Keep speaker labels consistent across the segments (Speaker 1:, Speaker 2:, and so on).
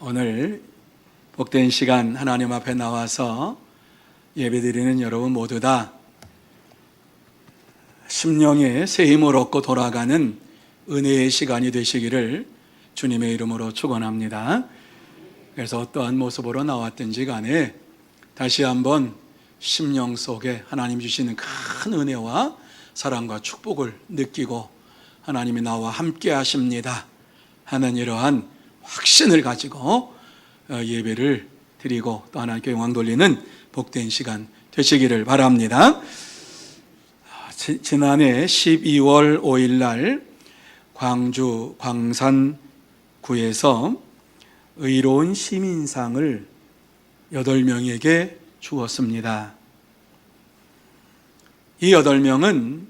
Speaker 1: 오늘 복된 시간 하나님 앞에 나와서 예배드리는 여러분 모두 다 심령의 새 힘을 얻고 돌아가는 은혜의 시간이 되시기를 주님의 이름으로 축원합니다. 그래서 어떠한 모습으로 나왔든지 간에 다시 한번 심령 속에 하나님 주시는 큰 은혜와 사랑과 축복을 느끼고 하나님이 나와 함께 하십니다 하는 이러한 확신을 가지고 예배를 드리고 또 하나님께 영광 돌리는 복된 시간 되시기를 바랍니다. 지난해 12월 5일 날 광주 광산구에서 의로운 시민상을 8명에게 주었습니다. 이 8명은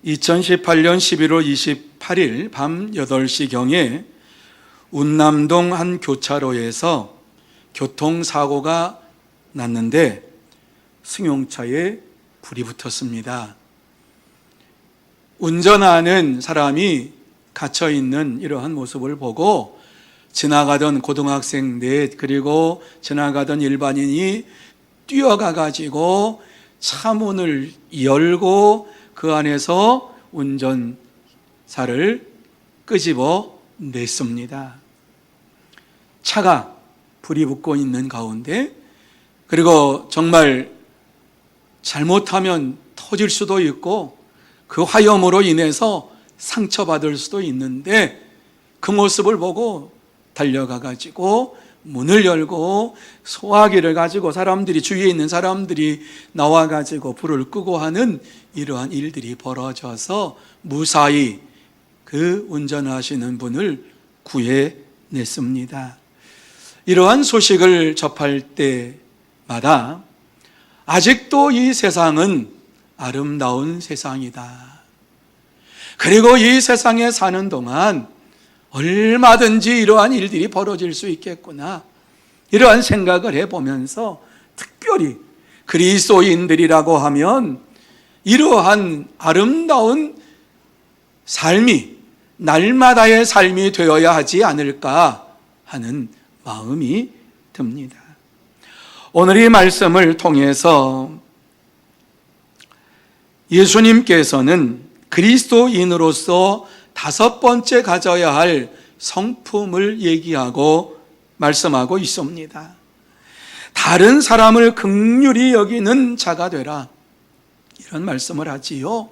Speaker 1: 2018년 11월 28일 밤 8시경에 운남동 한 교차로에서 교통사고가 났는데 승용차에 불이 붙었습니다. 운전하는 사람이 갇혀있는 이러한 모습을 보고 지나가던 고등학생 넷 그리고 지나가던 일반인이 뛰어가 가지고 차문을 열고 그 안에서 운전사를 끄집어 냈습니다. 차가 불이 붙고 있는 가운데 그리고 정말 잘못하면 터질 수도 있고 그 화염으로 인해서 상처받을 수도 있는데 그 모습을 보고 달려가 가지고 문을 열고 소화기를 가지고 사람들이 주위에 있는 사람들이 나와 가지고 불을 끄고 하는 이러한 일들이 벌어져서 무사히 그 운전하시는 분을 구해냈습니다. 이러한 소식을 접할 때마다 아직도 이 세상은 아름다운 세상이다. 그리고 이 세상에 사는 동안 얼마든지 이러한 일들이 벌어질 수 있겠구나. 이러한 생각을 해보면서 특별히 그리스도인들이라고 하면 이러한 아름다운 삶이 날마다의 삶이 되어야 하지 않을까 하는 마음이 듭니다. 오늘 이 말씀을 통해서 예수님께서는 그리스도인으로서 5번째 가져야 할 성품을 얘기하고 말씀하고 있습니다. 다른 사람을 긍휼히 여기는 자가 되라, 이런 말씀을 하지요.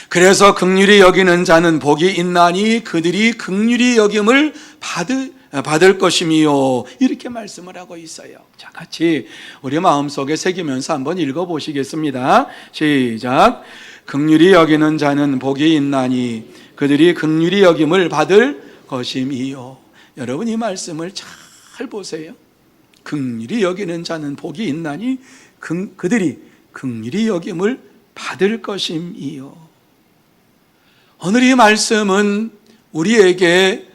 Speaker 1: 그래서 긍휼히 여기는 자는 복이 있나니 그들이 긍휼히 여김을 받을 것이미요, 이렇게 말씀을 하고 있어요. 자, 같이 우리 마음속에 새기면서 한번 읽어보시겠습니다. 시작. 긍휼히 여기는 자는 복이 있나니 그들이 긍휼히 여김을 받을 것이미요. 여러분 이 말씀을 잘 보세요. 긍휼히 여기는 자는 복이 있나니 그들이 긍휼히 여김을 받을 것이미요. 오늘 이 말씀은 우리에게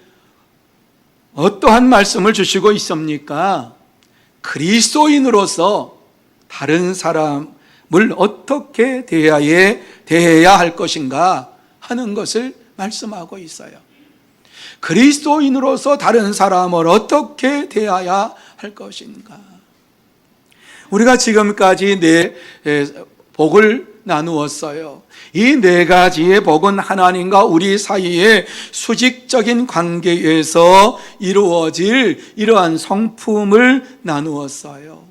Speaker 1: 어떠한 말씀을 주시고 있습니까? 그리스도인으로서 다른 사람을 어떻게 대해야 할 것인가 하는 것을 말씀하고 있어요. 그리스도인으로서 다른 사람을 어떻게 대해야 할 것인가. 우리가 지금까지 복을 나누었어요. 이 4가지의 복은 하나님과 우리 사이의 수직적인 관계에서 이루어질 이러한 성품을 나누었어요.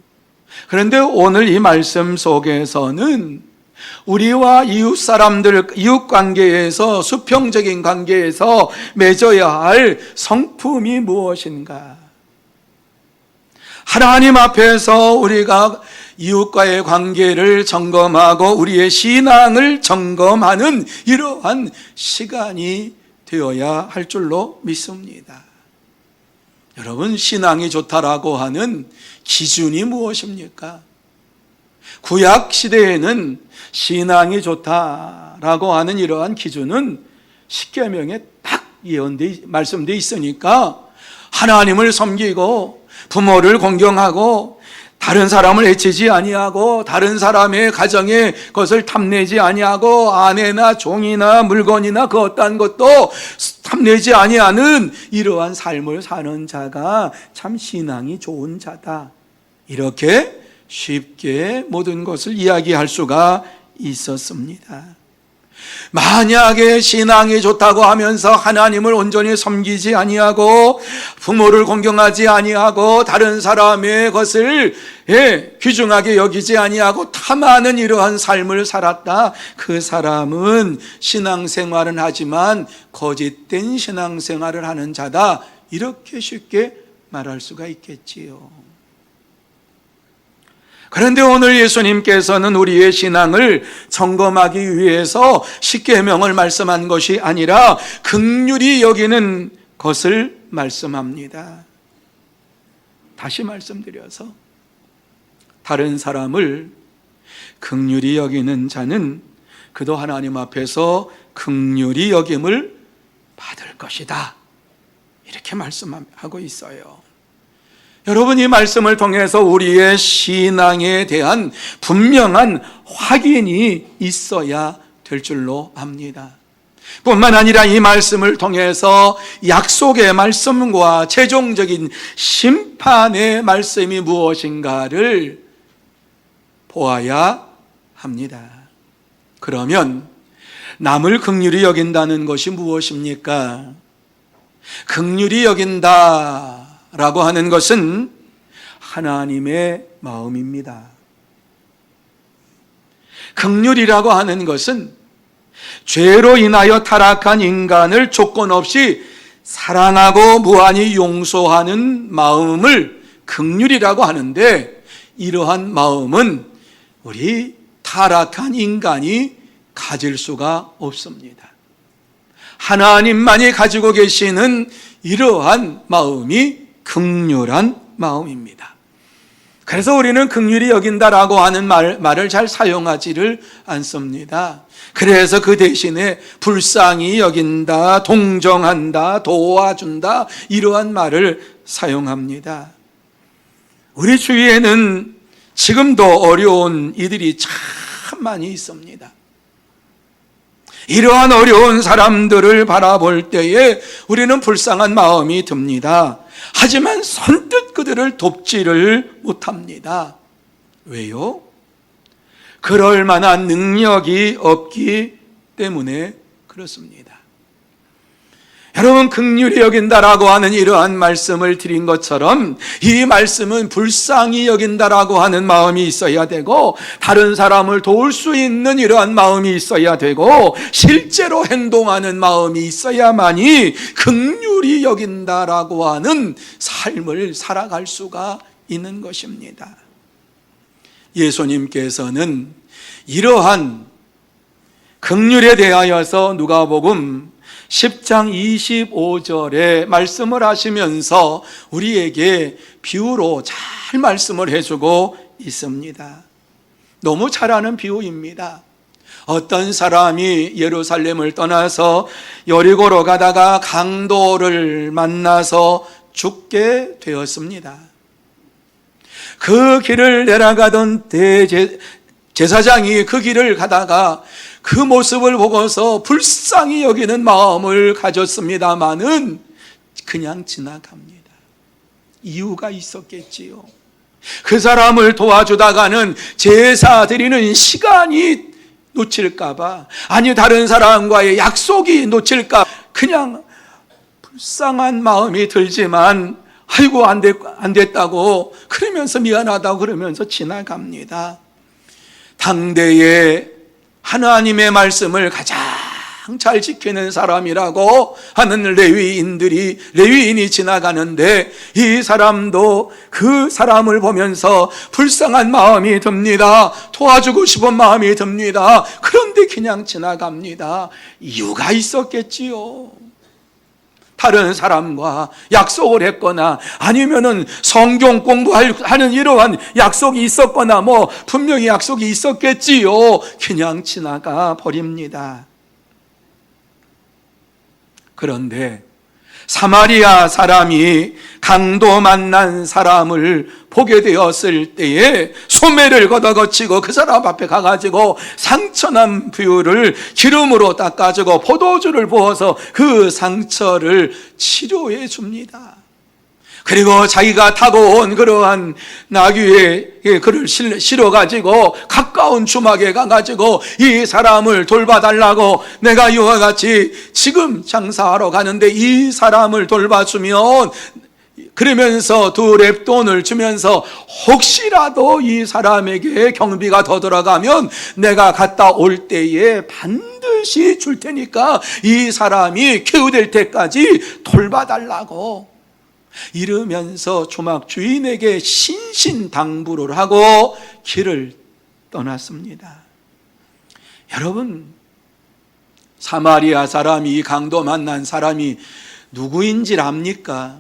Speaker 1: 그런데 오늘 이 말씀 속에서는 우리와 이웃 사람들, 이웃 관계에서, 수평적인 관계에서 맺어야 할 성품이 무엇인가? 하나님 앞에서 우리가 이웃과의 관계를 점검하고 우리의 신앙을 점검하는 이러한 시간이 되어야 할 줄로 믿습니다. 여러분, 신앙이 좋다라고 하는 기준이 무엇입니까? 구약 시대에는 신앙이 좋다라고 하는 이러한 기준은 십계명에 딱 말씀되어 있으니까 하나님을 섬기고 부모를 공경하고 다른 사람을 해치지 아니하고 다른 사람의 가정의 것을 탐내지 아니하고 아내나 종이나 물건이나 그 어떠한 것도 탐내지 아니하는 이러한 삶을 사는 자가 참 신앙이 좋은 자다. 이렇게 쉽게 모든 것을 이야기할 수가 있었습니다. 만약에 신앙이 좋다고 하면서 하나님을 온전히 섬기지 아니하고 부모를 공경하지 아니하고 다른 사람의 것을 귀중하게 여기지 아니하고 탐하는 이러한 삶을 살았다. 그 사람은 신앙생활은 하지만 거짓된 신앙생활을 하는 자다. 이렇게 쉽게 말할 수가 있겠지요. 그런데 오늘 예수님께서는 우리의 신앙을 점검하기 위해서 십계명을 말씀한 것이 아니라 긍휼히 여기는 것을 말씀합니다. 다시 말씀드려서 다른 사람을 긍휼히 여기는 자는 그도 하나님 앞에서 긍휼히 여김을 받을 것이다. 이렇게 말씀하고 있어요. 여러분, 이 말씀을 통해서 우리의 신앙에 대한 분명한 확인이 있어야 될 줄로 압니다. 뿐만 아니라 이 말씀을 통해서 약속의 말씀과 최종적인 심판의 말씀이 무엇인가를 보아야 합니다. 그러면 남을 긍휼히 여긴다는 것이 무엇입니까? 긍휼히 여긴다라고 하는 것은 하나님의 마음입니다. 긍휼이라고 하는 것은 죄로 인하여 타락한 인간을 조건 없이 사랑하고 무한히 용서하는 마음을 긍휼이라고 하는데, 이러한 마음은 우리 타락한 인간이 가질 수가 없습니다. 하나님만이 가지고 계시는 이러한 마음이 긍휼한 마음입니다. 그래서 우리는 긍휼히 여긴다라고 하는 말을 잘 사용하지를 않습니다. 그래서 그 대신에 불쌍히 여긴다, 동정한다, 도와준다, 이러한 말을 사용합니다. 우리 주위에는 지금도 어려운 이들이 참 많이 있습니다. 이러한 어려운 사람들을 바라볼 때에 우리는 불쌍한 마음이 듭니다. 하지만 선뜻 그들을 돕지를 못합니다. 왜요? 그럴 만한 능력이 없기 때문에 그렇습니다. 여러분, 긍휼히 여긴다라고 하는 이러한 말씀을 드린 것처럼 이 말씀은 불쌍히 여긴다라고 하는 마음이 있어야 되고, 다른 사람을 도울 수 있는 이러한 마음이 있어야 되고, 실제로 행동하는 마음이 있어야만이 긍휼히 여긴다라고 하는 삶을 살아갈 수가 있는 것입니다. 예수님께서는 이러한 긍휼에 대하여서 누가복음 10장 25절에 말씀을 하시면서 우리에게 비유로 잘 말씀을 해주고 있습니다. 너무 잘 아는 비유입니다. 어떤 사람이 예루살렘을 떠나서 여리고로 가다가 강도를 만나서 죽게 되었습니다. 그 길을 내려가던 제사장이 그 길을 가다가 그 모습을 보고서 불쌍히 여기는 마음을 가졌습니다마는 그냥 지나갑니다. 이유가 있었겠지요. 그 사람을 도와주다가는 제사 드리는 시간이 놓칠까봐, 아니 다른 사람과의 약속이 놓칠까, 그냥 불쌍한 마음이 들지만 아이고 안 됐다고 그러면서 미안하다고 그러면서 지나갑니다. 당대에 하나님의 말씀을 가장 잘 지키는 사람이라고 하는 레위인이 지나가는데, 이 사람도 그 사람을 보면서 불쌍한 마음이 듭니다. 도와주고 싶은 마음이 듭니다. 그런데 그냥 지나갑니다. 이유가 있었겠지요. 다른 사람과 약속을 했거나 아니면은 성경 공부하는 이러한 약속이 있었거나 분명히 약속이 있었겠지요. 그냥 지나가 버립니다. 그런데 사마리아 사람이 강도 만난 사람을 보게 되었을 때에 소매를 걷어거치고 그 사람 앞에 가가지고 상처난 부유를 기름으로 닦아주고 포도주를 부어서 그 상처를 치료해 줍니다. 그리고 자기가 타고 온 그러한 나귀에 그를 실어가지고 가까운 주막에 가가지고 이 사람을 돌봐달라고, 내가 이와 같이 지금 장사하러 가는데 이 사람을 돌봐주면, 그러면서 2렙돈을 주면서 혹시라도 이 사람에게 경비가 더 들어가면 내가 갔다 올 때에 반드시 줄 테니까 이 사람이 쾌유될 때까지 돌봐달라고 이러면서 주막 주인에게 신신당부를 하고 길을 떠났습니다. 여러분, 사마리아 사람이, 이 강도 만난 사람이 누구인지 압니까?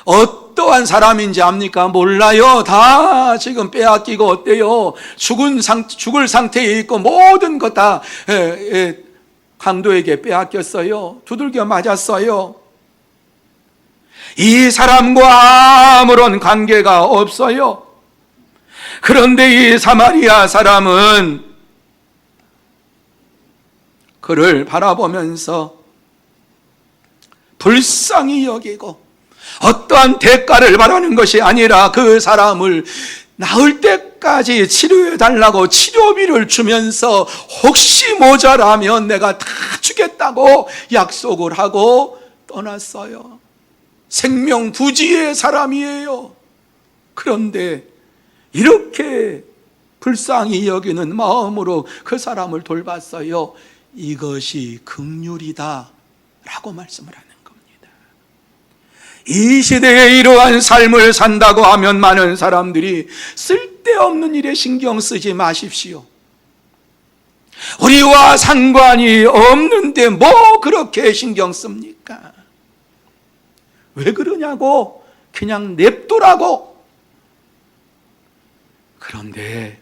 Speaker 1: 어떠한 사람인지 압니까? 몰라요. 다 지금 빼앗기고 어때요? 죽을 상태에 있고 모든 것 다 강도에게 빼앗겼어요. 두들겨 맞았어요. 이 사람과 아무런 관계가 없어요. 그런데 이 사마리아 사람은 그를 바라보면서 불쌍히 여기고 어떠한 대가를 바라는 것이 아니라 그 사람을 나을 때까지 치료해 달라고 치료비를 주면서 혹시 모자라면 내가 다 주겠다고 약속을 하고 떠났어요. 생명부지의 사람이에요. 그런데 이렇게 불쌍히 여기는 마음으로 그 사람을 돌봤어요. 이것이 긍휼이다 라고 말씀을 하는 겁니다. 이 시대에 이러한 삶을 산다고 하면 많은 사람들이 쓸데없는 일에 신경 쓰지 마십시오. 우리와 상관이 없는데 뭐 그렇게 신경 씁니까? 왜 그러냐고, 그냥 냅두라고. 그런데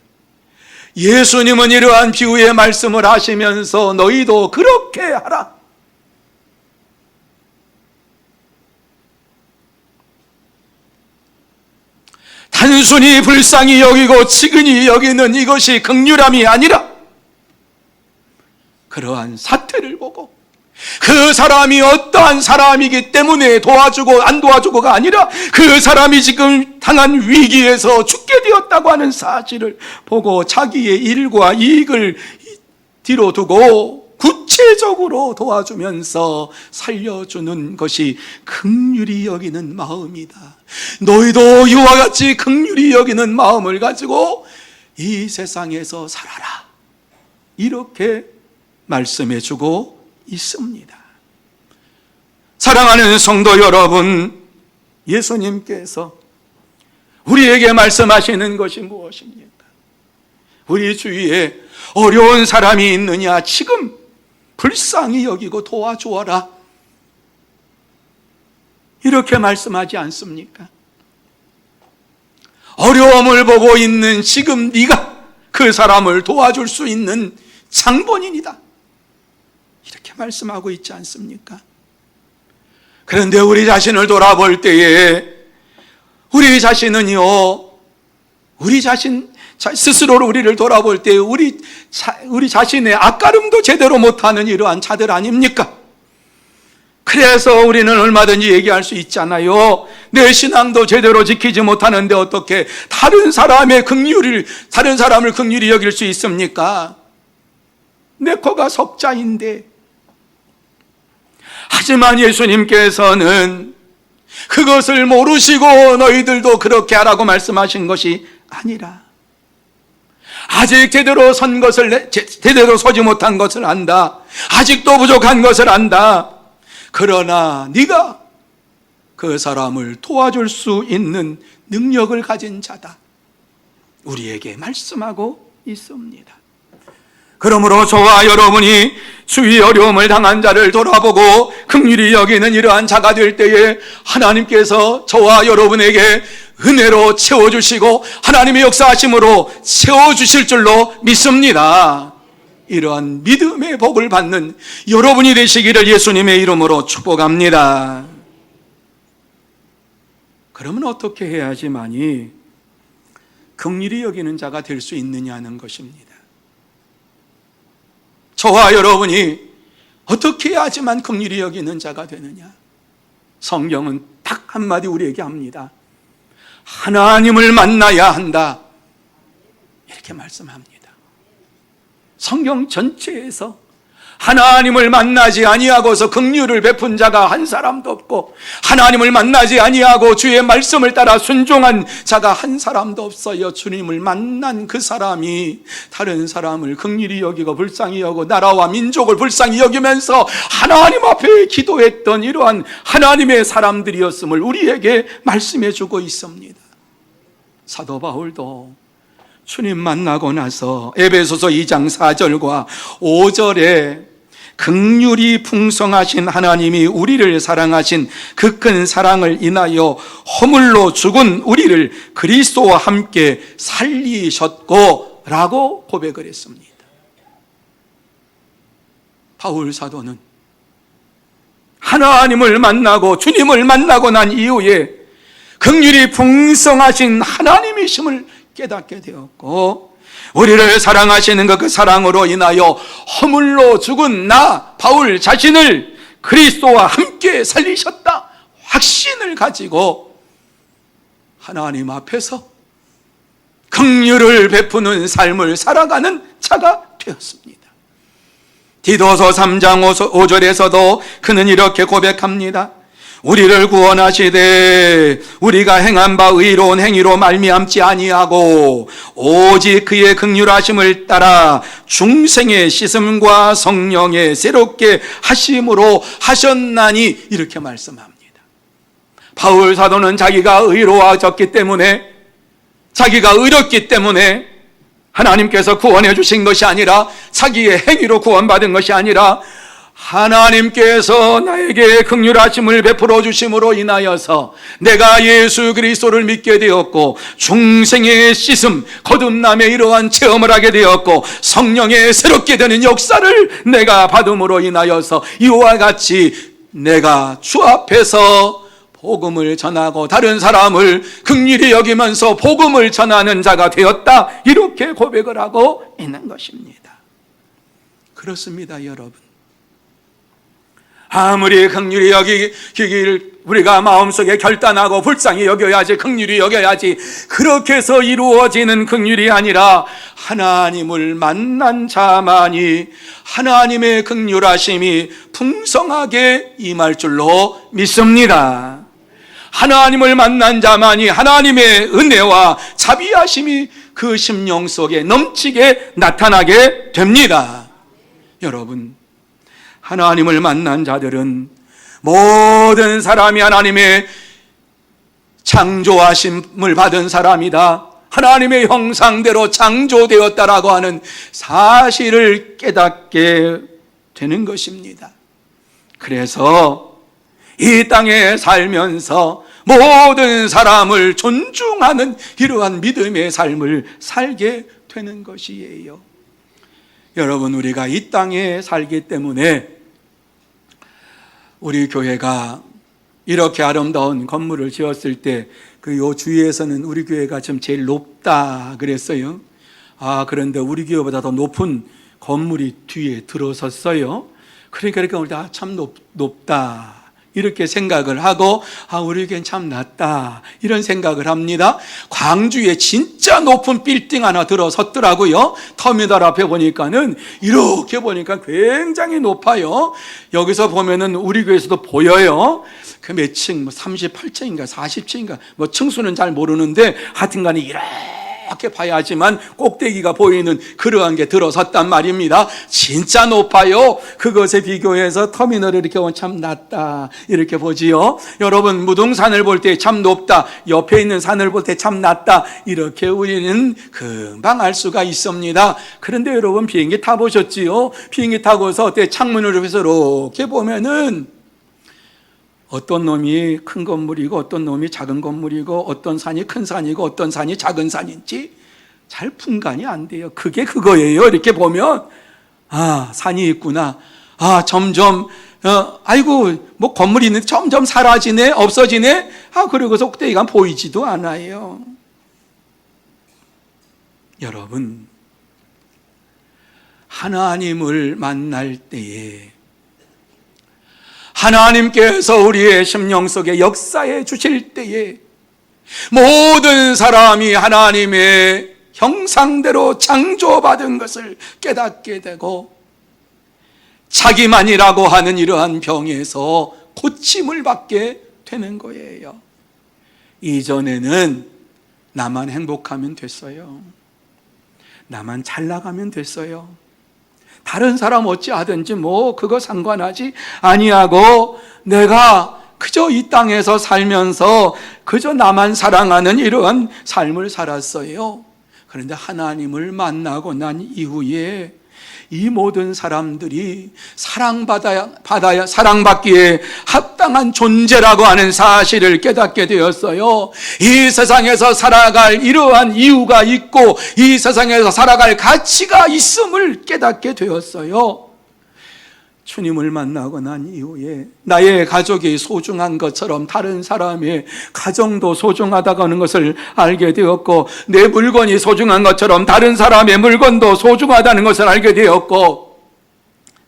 Speaker 1: 예수님은 이러한 비유의 말씀을 하시면서 너희도 그렇게 하라. 단순히 불쌍히 여기고 치근히 여기는 이것이 긍휼함이 아니라 그러한 사태를 보고 그 사람이 어떠한 사람이기 때문에 도와주고 안 도와주고가 아니라 그 사람이 지금 당한 위기에서 죽게 되었다고 하는 사실을 보고 자기의 일과 이익을 뒤로 두고 구체적으로 도와주면서 살려주는 것이 긍휼히 여기는 마음이다. 너희도 이와 같이 긍휼히 여기는 마음을 가지고 이 세상에서 살아라. 이렇게 말씀해주고 있습니다. 사랑하는 성도 여러분, 예수님께서 우리에게 말씀하시는 것이 무엇입니까? 우리 주위에 어려운 사람이 있느냐? 지금 불쌍히 여기고 도와주어라. 이렇게 말씀하지 않습니까? 어려움을 보고 있는 지금 네가 그 사람을 도와줄 수 있는 장본인이다. 이렇게 말씀하고 있지 않습니까? 그런데 우리 자신을 돌아볼 때에 우리 자신은요, 우리 자신 스스로를 우리를 돌아볼 때 우리 자신의 앞가름도 제대로 못하는 이러한 자들 아닙니까? 그래서 우리는 얼마든지 얘기할 수 있잖아요. 내 신앙도 제대로 지키지 못하는데 어떻게 다른 사람을 긍휼히 여길 수 있습니까? 내 코가 석자인데. 하지만 예수님께서는 그것을 모르시고 너희들도 그렇게 하라고 말씀하신 것이 아니라 아직 제대로 서지 못한 것을 안다. 아직도 부족한 것을 안다. 그러나 네가 그 사람을 도와줄 수 있는 능력을 가진 자다. 우리에게 말씀하고 있습니다. 그러므로 저와 여러분이 주위 어려움을 당한 자를 돌아보고 긍휼히 여기는 이러한 자가 될 때에 하나님께서 저와 여러분에게 은혜로 채워주시고 하나님의 역사하심으로 채워주실 줄로 믿습니다. 이러한 믿음의 복을 받는 여러분이 되시기를 예수님의 이름으로 축복합니다. 그러면 어떻게 해야지만이 긍휼히 여기는 자가 될 수 있느냐는 것입니다. 저와 여러분이 어떻게 해야지만 긍휼히 여기는 자가 되느냐? 성경은 딱 한마디 우리에게 합니다. 하나님을 만나야 한다, 이렇게 말씀합니다. 성경 전체에서 하나님을 만나지 아니하고서 긍휼을 베푼 자가 한 사람도 없고, 하나님을 만나지 아니하고 주의 말씀을 따라 순종한 자가 한 사람도 없어요. 주님을 만난 그 사람이 다른 사람을 긍휼히 여기고 불쌍히 여기고 나라와 민족을 불쌍히 여기면서 하나님 앞에 기도했던 이러한 하나님의 사람들이었음을 우리에게 말씀해 주고 있습니다. 사도 바울도 주님 만나고 나서 에베소서 2장 4절과 5절에 긍휼이 풍성하신 하나님이 우리를 사랑하신 그 큰 사랑을 인하여 허물로 죽은 우리를 그리스도와 함께 살리셨고 라고 고백을 했습니다. 바울 사도는 하나님을 만나고 주님을 만나고 난 이후에 긍휼이 풍성하신 하나님이심을 깨닫게 되었고, 우리를 사랑하시는 그 사랑으로 인하여 허물로 죽은 나 바울 자신을 그리스도와 함께 살리셨다 확신을 가지고 하나님 앞에서 긍휼을 베푸는 삶을 살아가는 자가 되었습니다. 디도서 3장 5절에서도 그는 이렇게 고백합니다. 우리를 구원하시되 우리가 행한 바 의로운 행위로 말미암지 아니하고 오직 그의 긍휼하심을 따라 중생의 씻음과 성령의 새롭게 하심으로 하셨나니, 이렇게 말씀합니다. 바울 사도는 자기가 의로워졌기 때문에, 자기가 의롭기 때문에 하나님께서 구원해 주신 것이 아니라, 자기의 행위로 구원받은 것이 아니라 하나님께서 나에게 긍휼하심을 베풀어 주심으로 인하여서 내가 예수 그리스도를 믿게 되었고, 중생의 씻음, 거듭남의 이러한 체험을 하게 되었고, 성령의 새롭게 되는 역사를 내가 받음으로 인하여서 이와 같이 내가 주 앞에서 복음을 전하고 다른 사람을 긍휼히 여기면서 복음을 전하는 자가 되었다, 이렇게 고백을 하고 있는 것입니다. 그렇습니다, 여러분. 아무리 긍휼히 여기기를 우리가 마음속에 결단하고 불쌍히 여겨야지, 긍휼히 여겨야지, 그렇게 해서 이루어지는 긍휼이 아니라 하나님을 만난 자만이 하나님의 긍휼하심이 풍성하게 임할 줄로 믿습니다. 하나님을 만난 자만이 하나님의 은혜와 자비하심이 그 심령 속에 넘치게 나타나게 됩니다. 여러분, 하나님을 만난 자들은 모든 사람이 하나님의 창조하심을 받은 사람이다, 하나님의 형상대로 창조되었다라고 하는 사실을 깨닫게 되는 것입니다. 그래서 이 땅에 살면서 모든 사람을 존중하는 이러한 믿음의 삶을 살게 되는 것이에요. 여러분, 우리가 이 땅에 살기 때문에 우리 교회가 이렇게 아름다운 건물을 지었을 때 그 요 주위에서는 우리 교회가 좀 제일 높다 그랬어요. 그런데 우리 교회보다 더 높은 건물이 뒤에 들어섰어요. 그러니까 참 높다 이렇게 생각을 하고, 우리 교회는 참 낮다 이런 생각을 합니다. 광주에 진짜 높은 빌딩 하나 들어섰더라고요. 터미널 앞에 보니까는 이렇게 보니까 굉장히 높아요. 여기서 보면은 우리 교회에서도 보여요. 그 몇 층, 38층인가 40층인가 뭐 층수는 잘 모르는데 하여튼간에 이렇게 봐야지만 꼭대기가 보이는 그러한 게 들어섰단 말입니다. 진짜 높아요. 그것에 비교해서 터미널을 이렇게 보면 참 낮다 이렇게 보지요. 여러분, 무등산을 볼 때 참 높다, 옆에 있는 산을 볼 때 참 낮다, 이렇게 우리는 금방 알 수가 있습니다. 그런데 여러분, 비행기 타보셨지요? 비행기 타고서 어때 창문을 해서 이렇게 보면은 어떤 놈이 큰 건물이고 어떤 놈이 작은 건물이고 어떤 산이 큰 산이고 어떤 산이 작은 산인지 잘 분간이 안 돼요. 그게 그거예요. 이렇게 보면 산이 있구나. 점점 아이고 뭐 건물이 있는데 점점 사라지네, 없어지네. 그러고서 꼭대기가 보이지도 않아요. 여러분, 하나님을 만날 때에 하나님께서 우리의 심령 속에 역사해 주실 때에 모든 사람이 하나님의 형상대로 창조받은 것을 깨닫게 되고 자기만이라고 하는 이러한 병에서 고침을 받게 되는 거예요. 이전에는 나만 행복하면 됐어요. 나만 잘 나가면 됐어요. 다른 사람 어찌하든지 뭐 그거 상관하지 아니하고 내가 그저 이 땅에서 살면서 그저 나만 사랑하는 이러한 삶을 살았어요. 그런데 하나님을 만나고 난 이후에 이 모든 사람들이 사랑받기에 합당한 존재라고 하는 사실을 깨닫게 되었어요. 이 세상에서 살아갈 이러한 이유가 있고 이 세상에서 살아갈 가치가 있음을 깨닫게 되었어요. 주님을 만나고 난 이후에 나의 가족이 소중한 것처럼 다른 사람의 가정도 소중하다고 하는 것을 알게 되었고, 내 물건이 소중한 것처럼 다른 사람의 물건도 소중하다는 것을 알게 되었고,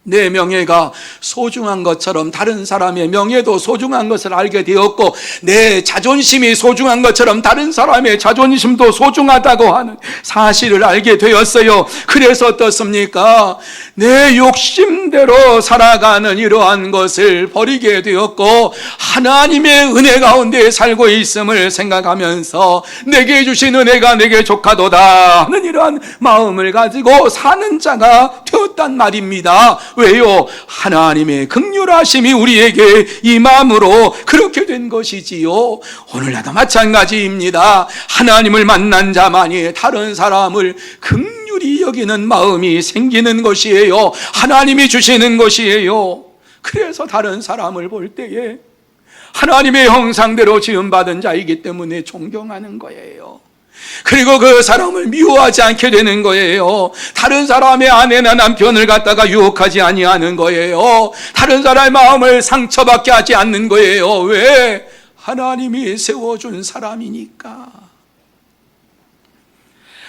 Speaker 1: 내 명예가 소중한 것처럼 다른 사람의 명예도 소중한 것을 알게 되었고, 내 자존심이 소중한 것처럼 다른 사람의 자존심도 소중하다고 하는 사실을 알게 되었어요. 그래서 어떻습니까? 내 욕심대로 살아가는 이러한 것을 버리게 되었고 하나님의 은혜 가운데 살고 있음을 생각하면서 내게 주신 은혜가 내게 족하도다 하는 이러한 마음을 가지고 사는 자가 되었단 말입니다. 왜요? 하나님의 긍휼하심이 우리에게 임함으로 그렇게 된 것이지요. 오늘날도 마찬가지입니다. 하나님을 만난 자만이 다른 사람을 긍휼히 여기는 마음이 생기는 것이에요. 하나님이 주시는 것이에요. 그래서 다른 사람을 볼 때에 하나님의 형상대로 지음받은 자이기 때문에 존경하는 거예요. 그리고 그 사람을 미워하지 않게 되는 거예요. 다른 사람의 아내나 남편을 갖다가 유혹하지 아니하는 거예요. 다른 사람의 마음을 상처받게 하지 않는 거예요. 왜? 하나님이 세워준 사람이니까.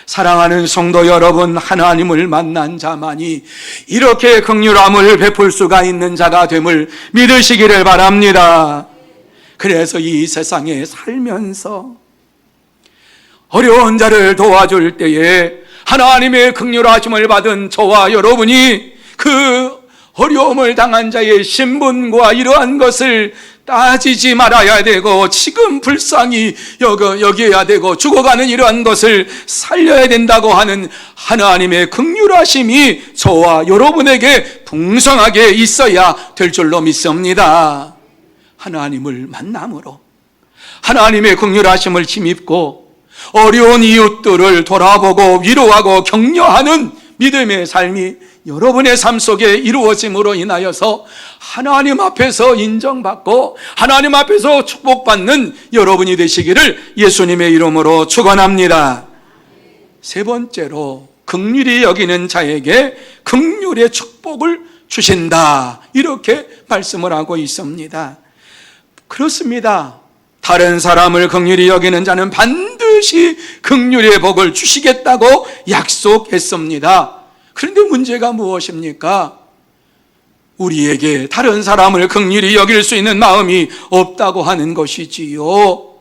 Speaker 1: 사랑하는 성도 여러분, 하나님을 만난 자만이 이렇게 긍휼함을 베풀 수가 있는 자가 됨을 믿으시기를 바랍니다. 그래서 이 세상에 살면서 어려운 자를 도와줄 때에 하나님의 긍휼하심을 받은 저와 여러분이 그 어려움을 당한 자의 신분과 이러한 것을 따지지 말아야 되고 지금 불쌍히 여겨야 되고 죽어가는 이러한 것을 살려야 된다고 하는 하나님의 긍휼하심이 저와 여러분에게 풍성하게 있어야 될 줄로 믿습니다. 하나님을 만남으로 하나님의 긍휼하심을 힘입고 어려운 이웃들을 돌아보고 위로하고 격려하는 믿음의 삶이 여러분의 삶 속에 이루어짐으로 인하여서 하나님 앞에서 인정받고 하나님 앞에서 축복받는 여러분이 되시기를 예수님의 이름으로 축원합니다. 세 번째로, 긍휼히 여기는 자에게 긍휼의 축복을 주신다, 이렇게 말씀을 하고 있습니다. 그렇습니다. 다른 사람을 긍휼히 여기는 자는 반드시 긍휼의 복을 주시겠다고 약속했습니다. 그런데 문제가 무엇입니까? 우리에게 다른 사람을 긍휼히 여길 수 있는 마음이 없다고 하는 것이지요.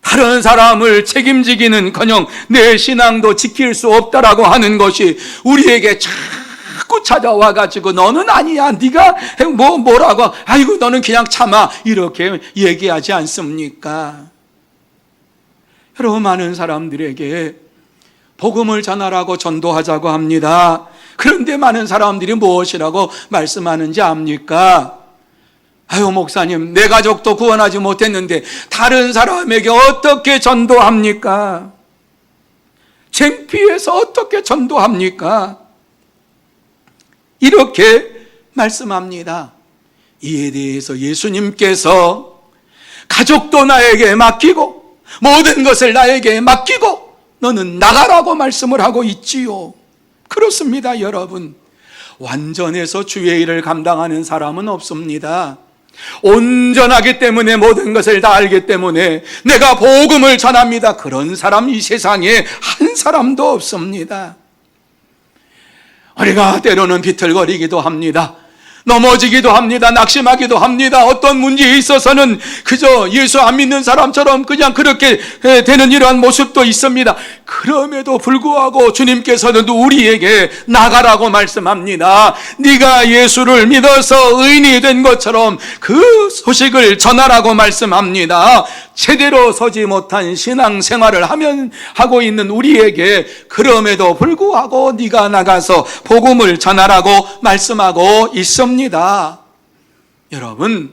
Speaker 1: 다른 사람을 책임지기는커녕 내 신앙도 지킬 수 없다라고 하는 것이 우리에게 자꾸 찾아와가지고 너는 아니야, 네가 뭐라고, 아이고 너는 그냥 참아, 이렇게 얘기하지 않습니까? 여러분, 많은 사람들에게 복음을 전하라고 전도하자고 합니다. 그런데 많은 사람들이 무엇이라고 말씀하는지 압니까? 아유, 목사님, 내 가족도 구원하지 못했는데 다른 사람에게 어떻게 전도합니까? 창피해서 어떻게 전도합니까? 이렇게 말씀합니다. 이에 대해서 예수님께서 가족도 나에게 맡기고 모든 것을 나에게 맡기고 너는 나가라고 말씀을 하고 있지요. 그렇습니다, 여러분. 완전해서 주의 일을 감당하는 사람은 없습니다. 온전하기 때문에 모든 것을 다 알기 때문에 내가 복음을 전합니다. 그런 사람 이 세상에 한 사람도 없습니다. 우리가 때로는 비틀거리기도 합니다. 넘어지기도 합니다. 낙심하기도 합니다. 어떤 문제에 있어서는 그저 예수 안 믿는 사람처럼 그냥 그렇게 되는 이러한 모습도 있습니다. 그럼에도 불구하고 주님께서는 우리에게 나가라고 말씀합니다. 네가 예수를 믿어서 의인이 된 것처럼 그 소식을 전하라고 말씀합니다. 제대로 서지 못한 신앙생활을 하고 있는 우리에게 그럼에도 불구하고 네가 나가서 복음을 전하라고 말씀하고 있습니다. 여러분,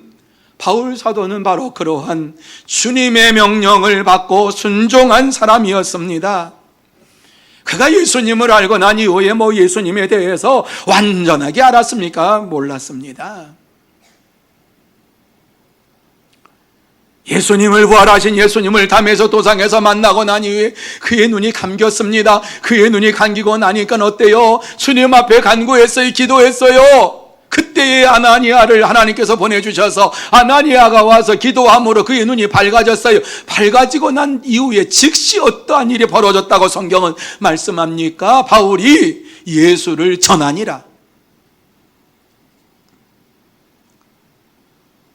Speaker 1: 바울 사도는 바로 그러한 주님의 명령을 받고 순종한 사람이었습니다. 그가 예수님을 알고 난 이후에 예수님에 대해서 완전하게 알았습니까? 몰랐습니다. 예수님을 부활하신 예수님을 담에서 도상에서 만나고 난 이후에 그의 눈이 감겼습니다. 그의 눈이 감기고 나니까 어때요? 주님 앞에 간구했어요. 기도했어요. 그때에 아나니아를 하나님께서 보내주셔서 아나니아가 와서 기도함으로 그의 눈이 밝아졌어요. 밝아지고 난 이후에 즉시 어떠한 일이 벌어졌다고 성경은 말씀합니까? 바울이 예수를 전하니라.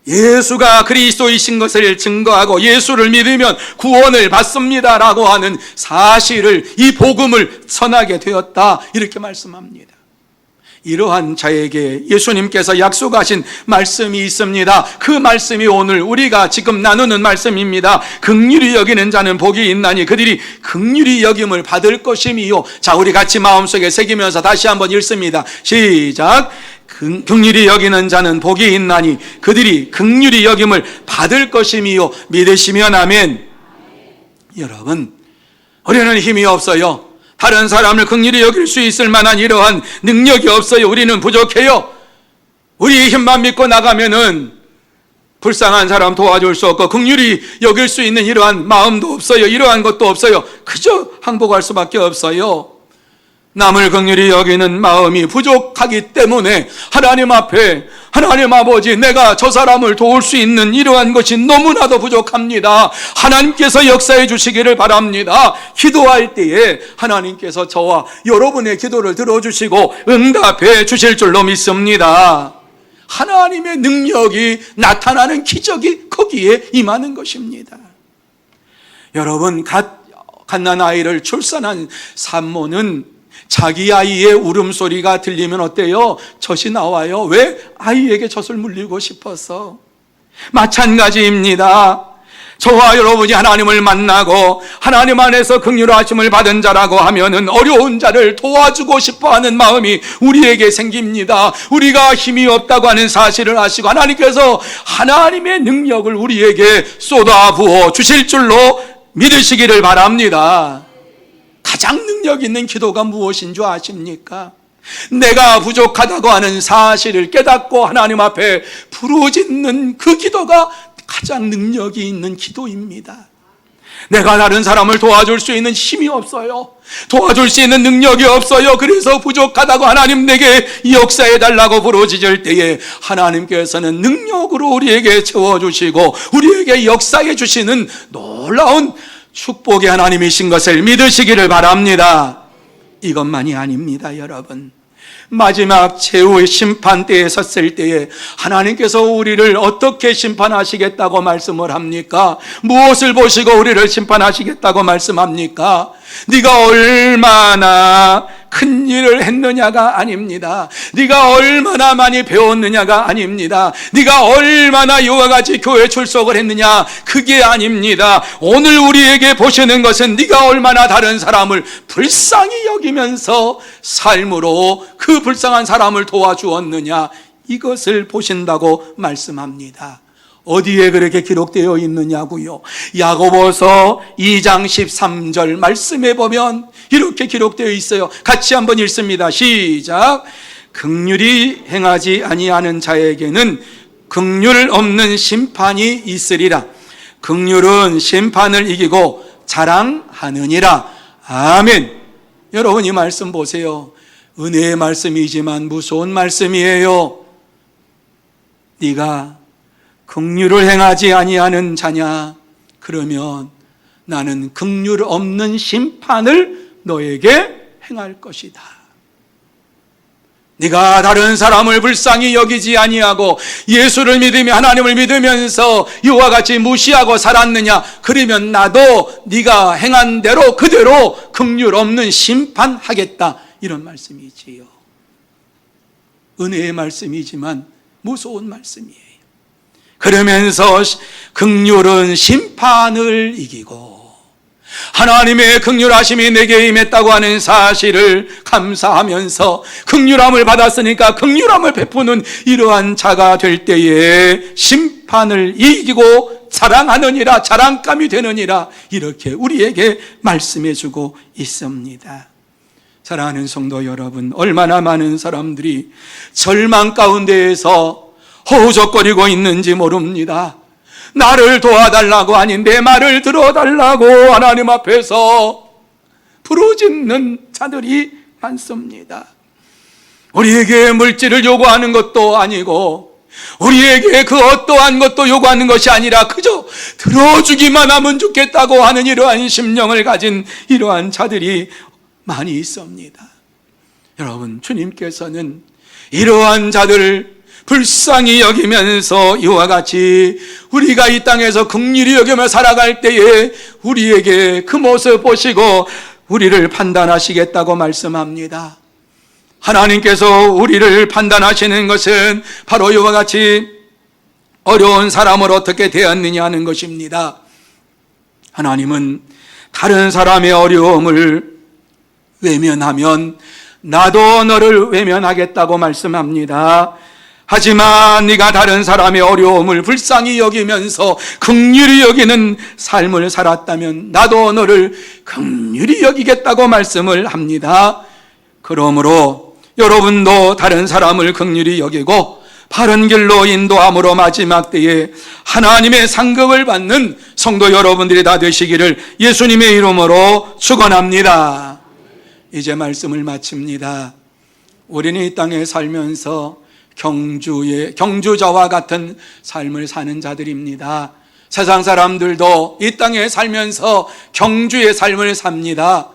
Speaker 1: 예수가 그리스도이신 것을 증거하고 예수를 믿으면 구원을 받습니다라고 하는 사실을, 이 복음을 전하게 되었다, 이렇게 말씀합니다. 이러한 자에게 예수님께서 약속하신 말씀이 있습니다. 그 말씀이 오늘 우리가 지금 나누는 말씀입니다. 긍휼히 여기는 자는 복이 있나니 그들이 긍휼히 여김을 받을 것임이요. 자, 우리 같이 마음속에 새기면서 다시 한번 읽습니다. 시작. 긍휼히 여기는 자는 복이 있나니 그들이 긍휼히 여김을 받을 것임이요. 믿으시면 아멘. 여러분, 우리는 힘이 없어요. 다른 사람을 긍휼히 여길 수 있을 만한 이러한 능력이 없어요. 우리는 부족해요. 우리의 힘만 믿고 나가면은 불쌍한 사람 도와줄 수 없고 긍휼히 여길 수 있는 이러한 마음도 없어요. 이러한 것도 없어요. 그저 항복할 수밖에 없어요. 남을 긍휼히 여기는 마음이 부족하기 때문에 하나님 앞에, 하나님 아버지, 내가 저 사람을 도울 수 있는 이러한 것이 너무나도 부족합니다. 하나님께서 역사해 주시기를 바랍니다. 기도할 때에 하나님께서 저와 여러분의 기도를 들어주시고 응답해 주실 줄로 믿습니다. 하나님의 능력이 나타나는 기적이 거기에 임하는 것입니다. 여러분, 갓난 아이를 출산한 산모는 자기 아이의 울음소리가 들리면 어때요? 젖이 나와요. 왜? 아이에게 젖을 물리고 싶어서. 마찬가지입니다. 저와 여러분이 하나님을 만나고 하나님 안에서 긍휼하심을 받은 자라고 하면은 어려운 자를 도와주고 싶어하는 마음이 우리에게 생깁니다. 우리가 힘이 없다고 하는 사실을 아시고 하나님께서 하나님의 능력을 우리에게 쏟아부어 주실 줄로 믿으시기를 바랍니다. 가장 능력 있는 기도가 무엇인 줄 아십니까? 내가 부족하다고 하는 사실을 깨닫고 하나님 앞에 부르짖는 그 기도가 가장 능력이 있는 기도입니다. 내가 다른 사람을 도와줄 수 있는 힘이 없어요. 도와줄 수 있는 능력이 없어요. 그래서 부족하다고 하나님 내게 역사해달라고 부르짖을 때에 하나님께서는 능력으로 우리에게 채워주시고 우리에게 역사해 주시는 놀라운 축복의 하나님이신 것을 믿으시기를 바랍니다. 이것만이 아닙니다, 여러분. 마지막 최후의 심판대에 섰을 때에 하나님께서 우리를 어떻게 심판하시겠다고 말씀을 합니까? 무엇을 보시고 우리를 심판하시겠다고 말씀합니까? 네가 얼마나 큰 일을 했느냐가 아닙니다. 네가 얼마나 많이 배웠느냐가 아닙니다. 네가 얼마나 이와 같이 교회 출석을 했느냐, 그게 아닙니다. 오늘 우리에게 보시는 것은 네가 얼마나 다른 사람을 불쌍히 여기면서 삶으로 그 불쌍한 사람을 도와주었느냐, 이것을 보신다고 말씀합니다. 어디에 그렇게 기록되어 있느냐고요? 야고보서 2장 13절 말씀에 보면 이렇게 기록되어 있어요. 같이 한번 읽습니다. 시작. 긍휼히 행하지 아니하는 자에게는 긍휼 없는 심판이 있으리라. 긍휼은 심판을 이기고 자랑하느니라. 아멘. 여러분, 이 말씀 보세요. 은혜의 말씀이지만 무서운 말씀이에요. 네가 긍휼을 행하지 아니하는 자냐? 그러면 나는 긍휼 없는 심판을 너에게 행할 것이다. 네가 다른 사람을 불쌍히 여기지 아니하고 예수를 믿으며 하나님을 믿으면서 이와 같이 무시하고 살았느냐? 그러면 나도 네가 행한 대로 그대로 긍휼 없는 심판하겠다. 이런 말씀이지요. 은혜의 말씀이지만 무서운 말씀이에요. 그러면서 긍휼은 심판을 이기고 하나님의 긍휼하심이 내게 임했다고 하는 사실을 감사하면서 긍휼함을 받았으니까 긍휼함을 베푸는 이러한 자가 될 때에 심판을 이기고 자랑하느니라, 자랑감이 되느니라, 이렇게 우리에게 말씀해 주고 있습니다. 사랑하는 성도 여러분, 얼마나 많은 사람들이 절망 가운데에서 허우적거리고 있는지 모릅니다. 나를 도와달라고, 아니 내 말을 들어달라고 하나님 앞에서 부르짖는 자들이 많습니다. 우리에게 물질을 요구하는 것도 아니고 우리에게 그 어떠한 것도 요구하는 것이 아니라 그저 들어주기만 하면 좋겠다고 하는 이러한 심령을 가진 이러한 자들이 많이 있습니다. 여러분, 주님께서는 이러한 자들을 불쌍히 여기면서 이와 같이 우리가 이 땅에서 긍휼히 여기며 살아갈 때에 우리에게 그 모습 보시고 우리를 판단하시겠다고 말씀합니다. 하나님께서 우리를 판단하시는 것은 바로 이와 같이 어려운 사람을 어떻게 대했느냐 하는 것입니다. 하나님은 다른 사람의 어려움을 외면하면 나도 너를 외면하겠다고 말씀합니다. 하지만 네가 다른 사람의 어려움을 불쌍히 여기면서 긍휼히 여기는 삶을 살았다면 나도 너를 긍휼히 여기겠다고 말씀을 합니다. 그러므로 여러분도 다른 사람을 긍휼히 여기고 바른 길로 인도함으로 마지막 때에 하나님의 상급을 받는 성도 여러분들이 다 되시기를 예수님의 이름으로 축원합니다. 이제 말씀을 마칩니다. 우리는 이 땅에 살면서 경주자와 같은 삶을 사는 자들입니다. 세상 사람들도 이 땅에 살면서 경주의 삶을 삽니다.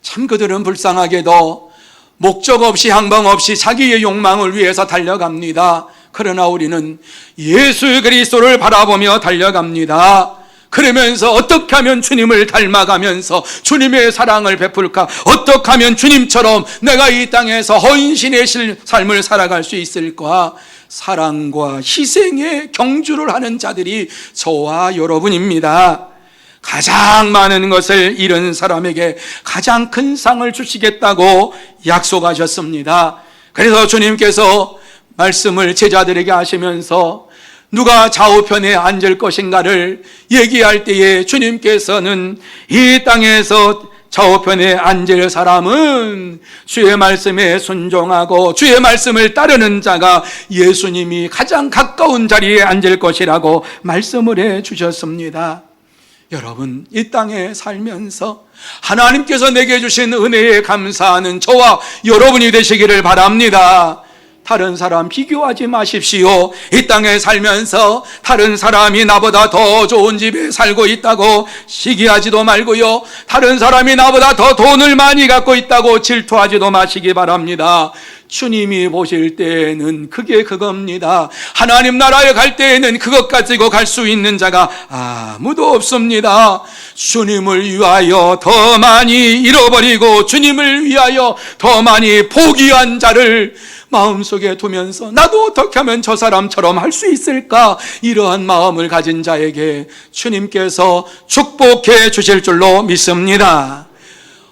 Speaker 1: 참 그들은 불쌍하게도 목적 없이 항방 없이 자기의 욕망을 위해서 달려갑니다. 그러나 우리는 예수 그리스도를 바라보며 달려갑니다. 그러면서 어떻게 하면 주님을 닮아가면서 주님의 사랑을 베풀까? 어떻게 하면 주님처럼 내가 이 땅에서 헌신의 삶을 살아갈 수 있을까? 사랑과 희생의 경주를 하는 자들이 저와 여러분입니다. 가장 많은 것을 잃은 사람에게 가장 큰 상을 주시겠다고 약속하셨습니다. 그래서 주님께서 말씀을 제자들에게 하시면서 누가 좌우편에 앉을 것인가를 얘기할 때에 주님께서는 이 땅에서 좌우편에 앉을 사람은 주의 말씀에 순종하고 주의 말씀을 따르는 자가 예수님이 가장 가까운 자리에 앉을 것이라고 말씀을 해 주셨습니다. 여러분, 이 땅에 살면서 하나님께서 내게 주신 은혜에 감사하는 저와 여러분이 되시기를 바랍니다. 다른 사람 비교하지 마십시오. 이 땅에 살면서 다른 사람이 나보다 더 좋은 집에 살고 있다고 시기하지도 말고요, 다른 사람이 나보다 더 돈을 많이 갖고 있다고 질투하지도 마시기 바랍니다. 주님이 보실 때에는 그게 그겁니다. 하나님 나라에 갈 때에는 그것 가지고 갈 수 있는 자가 아무도 없습니다. 주님을 위하여 더 많이 잃어버리고 주님을 위하여 더 많이 포기한 자를 마음속에 두면서 나도 어떻게 하면 저 사람처럼 할 수 있을까? 이러한 마음을 가진 자에게 주님께서 축복해 주실 줄로 믿습니다.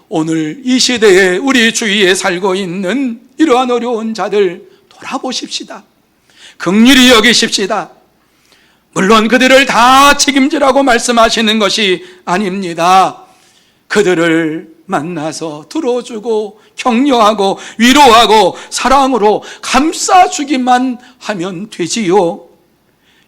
Speaker 1: 오늘 이 시대에 우리 주위에 살고 있는 이러한 어려운 자들 돌아보십시다. 긍휼히 여기십시다. 물론 그들을 다 책임지라고 말씀하시는 것이 아닙니다. 그들을 만나서 들어주고 격려하고 위로하고 사랑으로 감싸주기만 하면 되지요.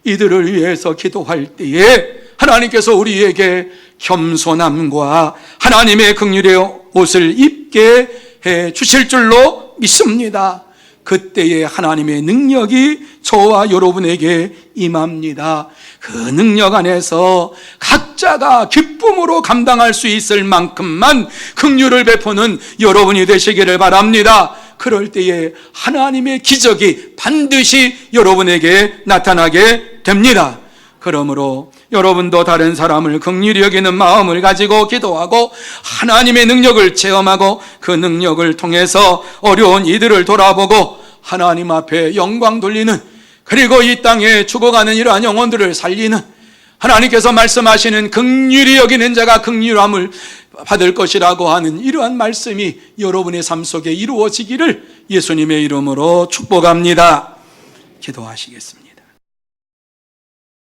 Speaker 1: 이들을 위해서 기도할 때에 하나님께서 우리에게 겸손함과 하나님의 긍휼의 옷을 입게 해 주실 줄로 믿습니다. 그때에 하나님의 능력이 저와 여러분에게 임합니다. 그 능력 안에서 각자가 기쁨으로 감당할 수 있을 만큼만 긍휼을 베푸는 여러분이 되시기를 바랍니다. 그럴 때에 하나님의 기적이 반드시 여러분에게 나타나게 됩니다. 그러므로 여러분도 다른 사람을 긍휼히 여기는 마음을 가지고 기도하고 하나님의 능력을 체험하고 그 능력을 통해서 어려운 이들을 돌아보고 하나님 앞에 영광 돌리는, 그리고 이 땅에 죽어가는 이러한 영혼들을 살리는, 하나님께서 말씀하시는 긍휼히 여기는 자가 긍휼함을 받을 것이라고 하는 이러한 말씀이 여러분의 삶 속에 이루어지기를 예수님의 이름으로 축복합니다. 기도하시겠습니다.